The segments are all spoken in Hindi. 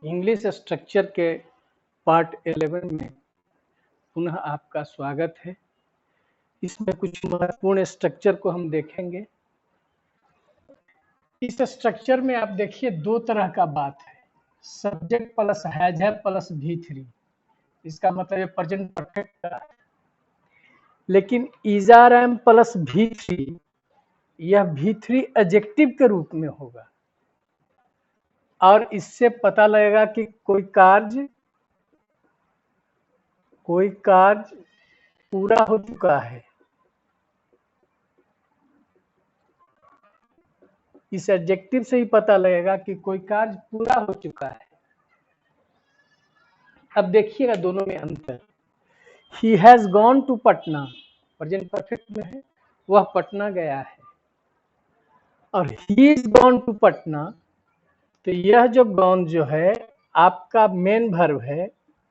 इंग्लिश स्ट्रक्चर के पार्ट 11 में पुनः आपका स्वागत है। इसमें कुछ महत्वपूर्ण स्ट्रक्चर को हम देखेंगे। इस स्ट्रक्चर में आप देखिए दो तरह का बात है, सब्जेक्ट प्लस हैज है प्लस V3। इसका मतलब ये प्रेजेंट परफेक्ट का है। लेकिन is R M plus V3, यह V3 एडजेक्टिव के रूप में होगा और इससे पता लगेगा कि कोई कार्य पूरा हो चुका है। इस एडजेक्टिव से ही पता लगेगा कि कोई कार्य पूरा हो चुका है। अब देखिएगा दोनों में अंतर। He has gone to Patna, present perfect में है, वह पटना गया है। और he is gone to Patna, तो यह जो गॉन जो है आपका मेन वर्ब है,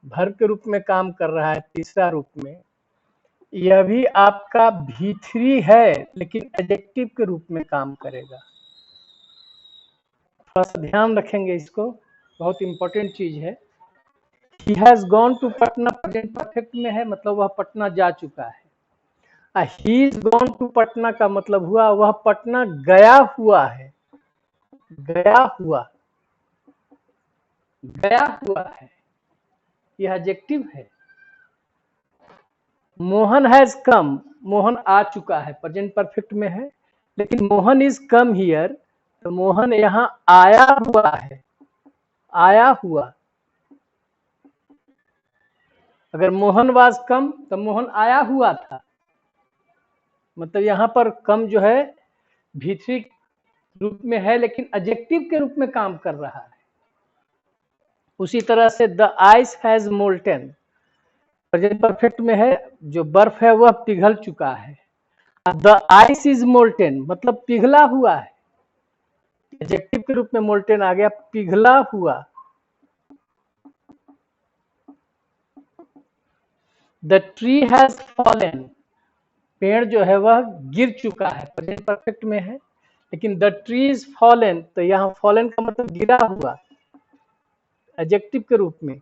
वर्ब के रूप में काम कर रहा है तीसरा रूप में। यह भी आपका V3 है लेकिन एडजेक्टिव के रूप में काम करेगा। थोड़ा सा ध्यान रखेंगे, इसको बहुत इंपॉर्टेंट चीज है। He has gone to Patna present perfect में है, मतलब वह पटना जा चुका है। He is gone to Patna का मतलब हुआ वह पटना गया हुआ है। गया हुआ है, यह एडजेक्टिव है। मोहन हैज कम, मोहन आ चुका है, प्रेजेंट परफेक्ट में है, लेकिन मोहन इज कम हियर, तो मोहन यहाँ आया हुआ है। आया हुआ, अगर मोहन वाज कम तो मोहन आया हुआ था, मतलब यहाँ पर कम जो है V3 रूप में है लेकिन एडजेक्टिव के रूप में काम कर रहा है। उसी तरह से the ice has molten, present perfect में है, जो बर्फ है वह पिघल चुका है। द आइस इज मोल्टन मतलब पिघला हुआ है, एडजेक्टिव के रूप में मोल्टन आ गया, पिघला हुआ। द ट्री हैज फॉलन, पेड़ जो है वह गिर चुका है, प्रेजेंट परफेक्ट में है, लेकिन द ट्री इज फॉलन, तो यहाँ फॉलन का मतलब गिरा हुआ, एडजेक्टिव के रूप में।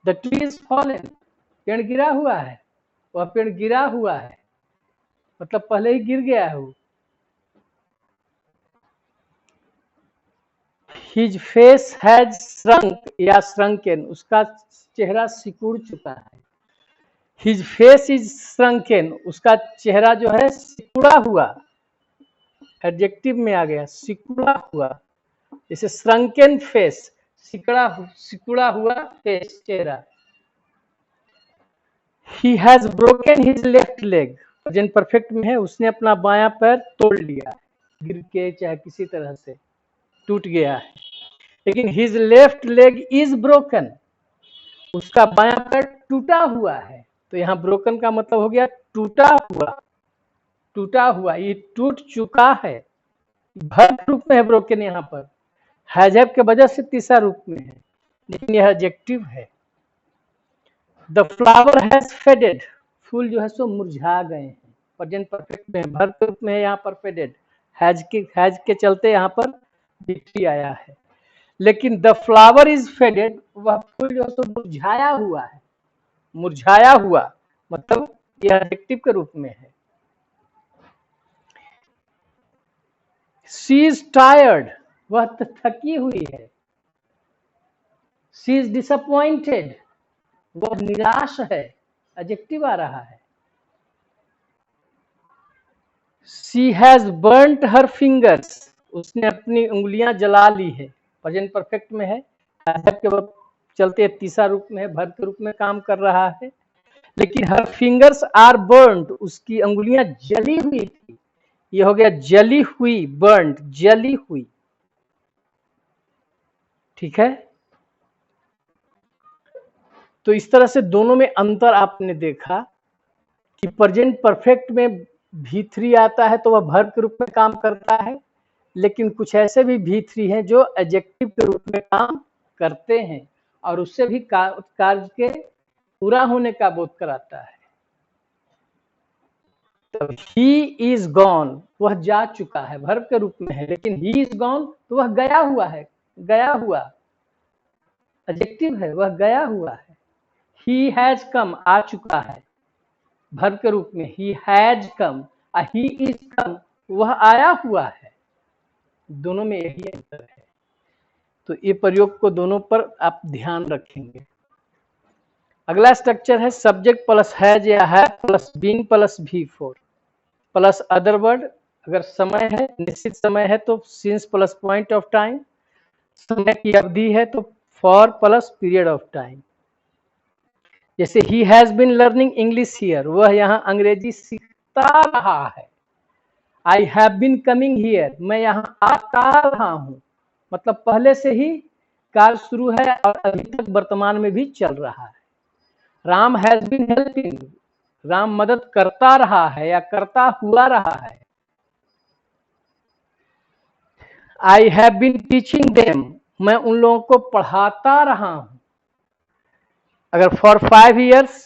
द ट्री इज फॉलन, पेड़ गिरा हुआ है, वह पेड़ गिरा हुआ है, मतलब पहले ही गिर गया है वो। हिज फेस हैज श्रंक या श्रंकन, उसका चेहरा सिकुड़ चुका है। हिज फेस इज श्रंकन, उसका चेहरा जो है सिकुड़ा हुआ, एडजेक्टिव में आ गया, सिकुड़ा हुआ। जैसे श्रंकन फेस, सिकुड़ा हुआ फेस, चेहरा। He has broken his left leg, present perfect में है, उसने अपना बायां पैर तोड़ लिया, गिर के चाहे किसी तरह से टूट गया है। लेकिन his left leg is broken, उसका बायां पैर टूटा हुआ है, तो यहाँ ब्रोकन का मतलब हो गया टूटा हुआ। टूटा हुआ, ये टूट चुका है, वर्ब रूप में है ब्रोकन, यहाँ पर हैजब के वजह से तीसरा रूप में है, लेकिन यह एडजेक्टिव है। द फ्लावर हैज फेडेड, फूल जो है सो मुरझा गए हैं, प्रेजेंट परफेक्ट में, वर्ब रूप में है यहाँ पर फेडेड, हैज के चलते यहाँ पर V3 आया है। लेकिन द फ्लावर इज फेडेड, वह फूल जो है सो मुरझाया हुआ है, मुरझाया हुआ मतलब यह एडजेक्टिव के रूप में है। शी इज टायर्ड, वह थकी हुई है। शी इज डिसअपॉइंटेड, वह निराश है, एडजेक्टिव आ रहा है। She has burnt her fingers, उसने अपनी उंगलियां जला ली है, प्रेजेंट परफेक्ट में है, के चलते तीसरा रूप में है, वर्ब के रूप में काम कर रहा है। लेकिन हर फिंगर्स आर बर्न्ड, उसकी उंगलियां जली हुई थी, ये हो गया जली हुई, बर्न्ड, जली हुई। ठीक है, तो इस तरह से दोनों में अंतर आपने देखा कि प्रेजेंट परफेक्ट में V3 आता है तो वह वर्ब के रूप में काम करता है, लेकिन कुछ ऐसे भी V3 हैं जो एडजेक्टिव के रूप में काम करते हैं और उससे भी कार्य के पूरा होने का बोध कराता है। तो ही इज गॉन, वह जा चुका है, वर्ब के रूप में है, लेकिन ही इज गॉन तो वह गया हुआ है, गया हुआ। एडजेक्टिव है, वह गया हुआ है। ही हैज कम, आ चुका है वर्ब के रूप में, he has come. He is come, वह आया हुआ है। दोनों में यही अंतर है। तो ये प्रयोग को दोनों पर आप ध्यान रखेंगे। अगला स्ट्रक्चर है सब्जेक्ट प्लस हैज या है plus being plus V4 plus other word. अगर समय है, निश्चित समय है तो since plus point of time, समय की अवधि है तो for plus period of time. जैसे ही has been learning English here, वह यहाँ अंग्रेजी सीखता रहा है। I have been coming here, मैं यहाँ आता रहा हूँ, मतलब पहले से ही कार्य शुरू है और अभी तक वर्तमान में भी चल रहा है। Ram has been helping, Ram मदद करता रहा है या करता हुआ रहा है। I have been teaching them, मैं उन लोगों को पढ़ाता रहा हूं। अगर फॉर 5 years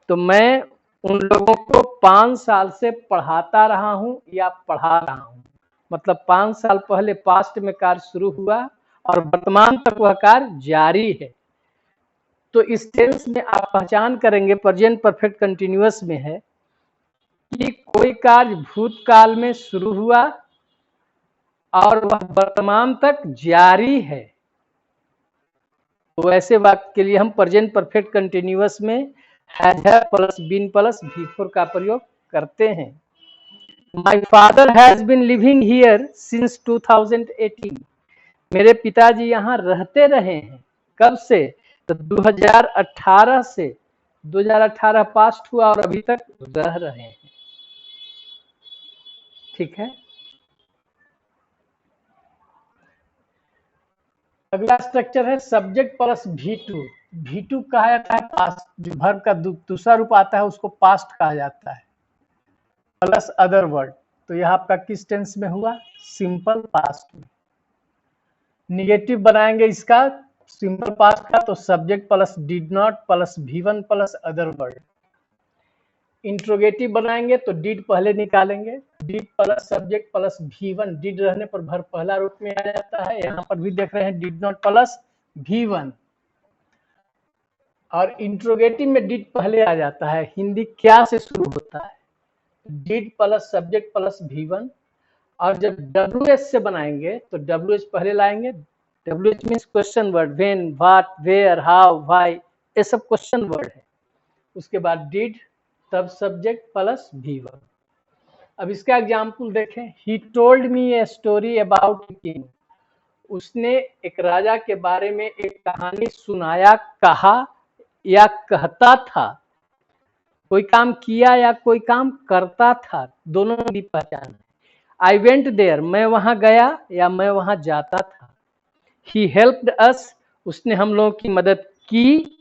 तो मैं उन लोगों को 5 साल से पढ़ाता रहा हूं या पढ़ा रहा हूं, मतलब 5 साल पहले पास्ट में कार्य शुरू हुआ और वर्तमान तक वह कार्य जारी है। तो इस टेंस में आप पहचान करेंगे प्रेजेंट परफेक्ट कंटिन्यूअस में है कि कोई कार्य भूतकाल में शुरू हुआ और वह वर्तमान तक जारी है। तो ऐसे वाक्य के लिए हम प्रेजेंट परफेक्ट कंटिन्यूअस में हैज है प्लस बीन प्लस V4 का प्रयोग करते हैं। My father has been living here since 2018, मेरे पिताजी यहाँ रहते रहे हैं। कब से? तो 2018 से। 2018 पास्ट हुआ और अभी तक रह रहे हैं। ठीक है। अगला स्ट्रक्चर है सब्जेक्ट प्लस V2। V2 कहा जाता है पास्ट, जो वर्ब का दूसरा रूप आता है उसको पास्ट कहा जाता है, प्लस अदर वर्ड। तो यह आपका किस टेंस में हुआ? सिंपल पास्ट में। निगेटिव बनाएंगे इसका सिंपल पास्ट का तो subject plus did not plus V1 plus other word. Interrogative बनाएंगे तो डिड पहले निकालेंगे, did plus subject plus V1, did रहने पर वर्ब पहला रूप में आ जाता है। यहाँ पर भी देख रहे हैं डिड नॉट प्लस V1। और इंट्रोगेटिव में डिड पहले आ जाता है। हिंदी क्या से शुरू होता है? Did plus subject plus V1। और जब WH से बनाएंगे तो WH पहले लाएंगे। WH means question word, when, what, where, how, why, ये सब क्वेश्चन वर्ड है। उसके बाद डिड, तब सब्जेक्ट प्लस V1। अब इसका एग्जाम्पल देखें। He told me a story about king, उसने एक राजा के बारे में एक कहानी सुनाया, कहा या कहता था। कोई काम किया या कोई काम करता था, दोनों की पहचान है। आई वेंट देयर, मैं वहां गया या मैं वहां जाता था। ही हेल्प्ड अस, उसने हम लोगों की मदद की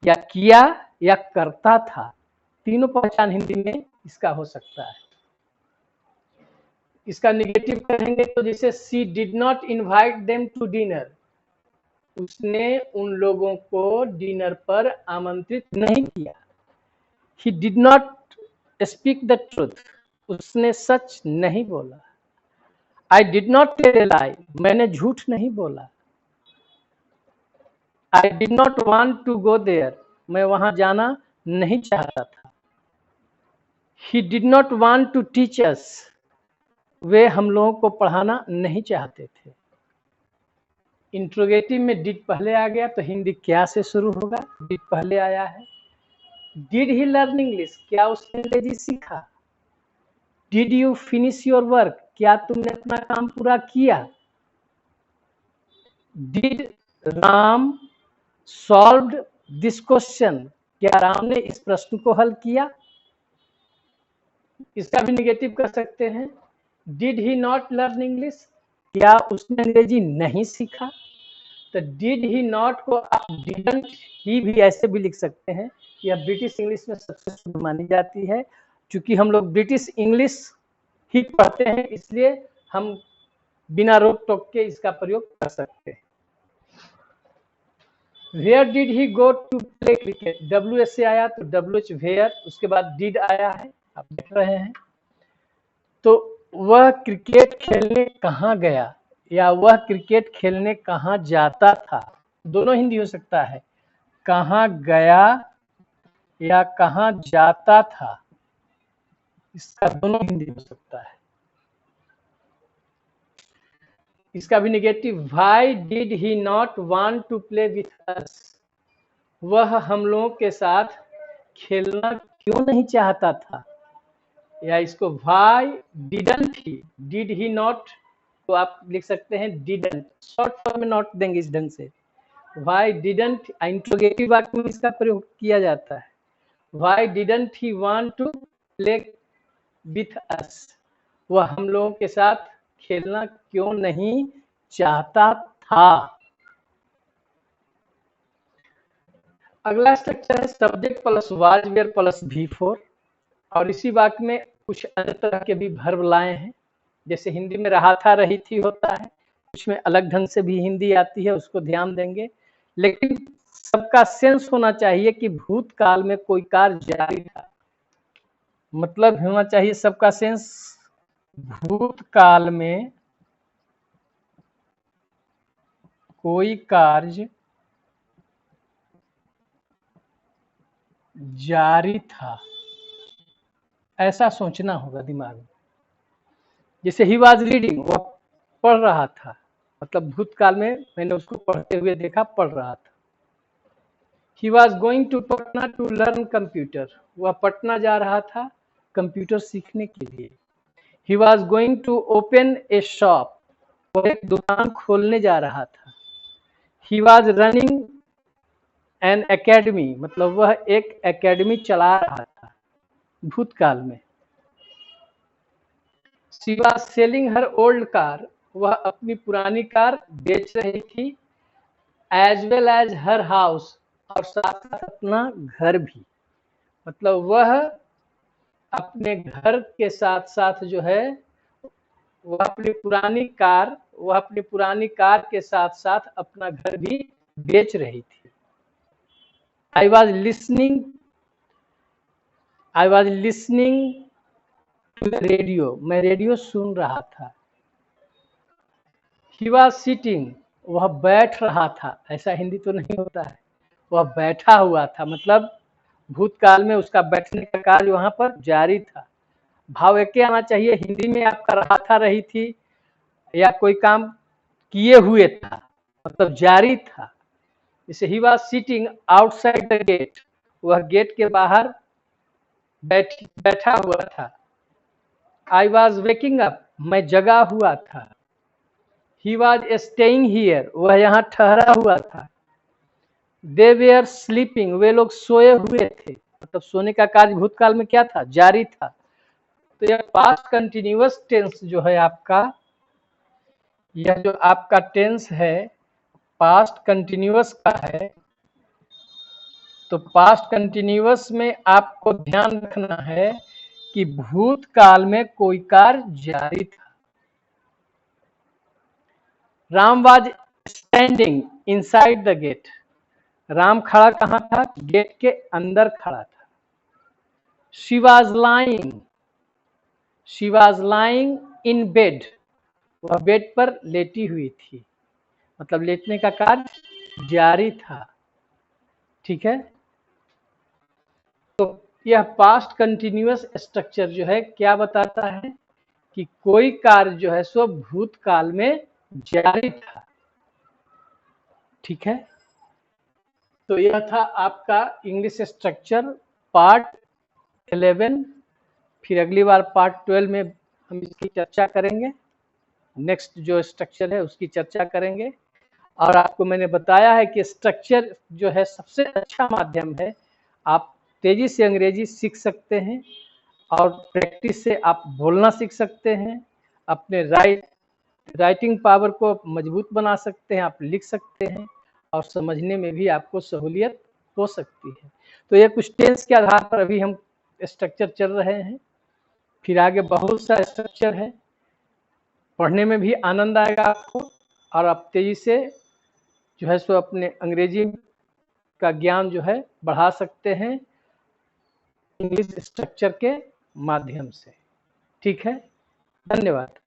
या किया या करता था। तीनों पहचान हिंदी में इसका हो सकता है। इसका निगेटिव कहेंगे तो जैसे she did not invite them to dinner, उसने उन लोगों को डिनर पर आमंत्रित नहीं किया। He did not speak the truth, उसने सच नहीं बोला। I did not tell a lie, मैंने झूठ नहीं बोला। I did not want to go there, मैं वहां जाना नहीं चाहता था। He did not want to teach us, वे हम लोगों को पढ़ाना नहीं चाहते थे। इंट्रोगेटिव में डिड पहले आ गया तो हिंदी क्या से शुरू होगा? डिड पहले आया है। डिड ही लर्न इंग्लिश, क्या उसने अंग्रेजी सीखा? Did you finish your work, क्या तुमने अपना काम पूरा किया? Did Ram solved this question, क्या राम ने इस प्रश्न को हल किया? इसका भी निगेटिव कर सकते हैं। Did he not learn English, क्या उसने अंग्रेजी नहीं सीखा? तो डिड ही नॉट को आप डिडंट ही भी ऐसे भी लिख सकते हैं। यह ब्रिटिश इंग्लिश में सबसे शुद्ध मानी जाती है। क्योंकि हम लोग ब्रिटिश इंग्लिश ही पढ़ते हैं, इसलिए हम बिना रोक टोक के इसका प्रयोग कर सकते हैं। Where did he go to play cricket, WH से आया तो WH वेयर, उसके बाद डिड आया है, आप देख रहे हैं। तो वह क्रिकेट खेलने कहाँ गया या वह क्रिकेट खेलने कहाँ जाता था? दोनों हिंदी हो सकता है, कहाँ गया या कहाँ जाता था, इसका दोनों हिंदी हो सकता है। इसका भी negative, why did he not want to play with us, वह हम लोगों के साथ खेलना क्यों नहीं चाहता था। या इसको why didn't he, did he not, तो आप लिख सकते हैं डिडंट, शॉर्ट फॉर्म में नॉट देंगे इस ढंग से। व्हाई डिडंट, इंट्रोगेटिव वाक्य में इसका प्रयोग किया जाता है। Why didn't he want to play with us, वह हम लोगों के साथ खेलना क्यों नहीं चाहता था। अगला स्ट्रक्चर है subject plus was were plus V4, और इसी वाक्य में कुछ अन्य तरह के भी वर्ब लाए हैं, जैसे हिंदी में रहा था रही थी होता है, कुछ में अलग ढंग से भी हिंदी आती है, उसको ध्यान देंगे। लेकिन सबका सेंस होना चाहिए कि भूतकाल में कोई कार्य जारी था, मतलब होना चाहिए सबका सेंस, भूतकाल में कोई कार्य जारी था, ऐसा सोचना होगा दिमाग में। जैसे ही वाज रीडिंग, वो पढ़ रहा था, मतलब भूतकाल में मैंने उसको पढ़ते हुए देखा, पढ़ रहा था। He was going to Patna to learn computer, वह पटना जा रहा था कंप्यूटर सीखने के लिए। He was going to open a shop, वह एक दुकान खोलने जा रहा था। He was running an academy, मतलब वह एक एकेडमी चला रहा था भूतकाल में। She was selling her old car, वह अपनी पुरानी कार बेच रही थी। As well as her house, और साथ साथ अपना घर भी, मतलब वह अपने घर के साथ साथ जो है वह अपनी पुरानी कार के साथ साथ अपना घर भी बेच रही थी। I was listening to the radio, मैं रेडियो सुन रहा था। ही वॉज सिटिंग, वह बैठ रहा था, ऐसा हिंदी तो नहीं होता है, वह बैठा हुआ था, मतलब भूतकाल में उसका बैठने का कार्य वहां पर जारी था। भाव एक आना चाहिए, हिंदी में आपका रहा था रही थी, या कोई काम किए हुए था, मतलब जारी था। जैसे he was sitting outside the gate, वह गेट के बाहर बैठा हुआ था। आई वॉज वेकिंग अप, मैं जगा हुआ था। ही वॉज स्टेइंग हियर, वह यहाँ ठहरा हुआ था। दे वेयर स्लीपिंग, वे लोग सोए हुए थे, मतलब सोने का कार्य भूतकाल में क्या था, जारी था। तो यह पास्ट कंटिन्यूअस टेंस जो है आपका, यह जो आपका टेंस है पास्ट कंटिन्यूअस का है। तो पास्ट कंटिन्यूअस में आपको ध्यान रखना है कि भूतकाल में कोई कार्य जारी था। Ram was standing inside the gate, Ram खड़ा कहाँ था, गेट के अंदर खड़ा था। She was lying in bed, वह बेड पर लेटी हुई थी, मतलब लेटने का कार्य जारी था। ठीक है, तो यह पास्ट कंटिन्यूअस स्ट्रक्चर जो है क्या बताता है कि कोई कार्य जो है सो भूतकाल में जारी था। ठीक है, तो यह था आपका इंग्लिश स्ट्रक्चर पार्ट 11। फिर अगली बार पार्ट 12 में हम इसकी चर्चा करेंगे, नेक्स्ट जो स्ट्रक्चर है उसकी चर्चा करेंगे। और आपको मैंने बताया है कि स्ट्रक्चर जो है सबसे अच्छा माध्यम है, आप तेजी से अंग्रेजी सीख सकते हैं और प्रैक्टिस से आप बोलना सीख सकते हैं, अपने राइटिंग पावर को मजबूत बना सकते हैं, आप लिख सकते हैं और समझने में भी आपको सहूलियत हो सकती है। तो ये कुछ टेंस के आधार पर अभी हम स्ट्रक्चर चल रहे हैं, फिर आगे बहुत सा स्ट्रक्चर है, पढ़ने में भी आनंद आएगा आपको, और आप तेजी से जो है सो अपने अंग्रेजी का ज्ञान जो है बढ़ा सकते हैं इंग्लिश स्ट्रक्चर के माध्यम से। ठीक है, धन्यवाद।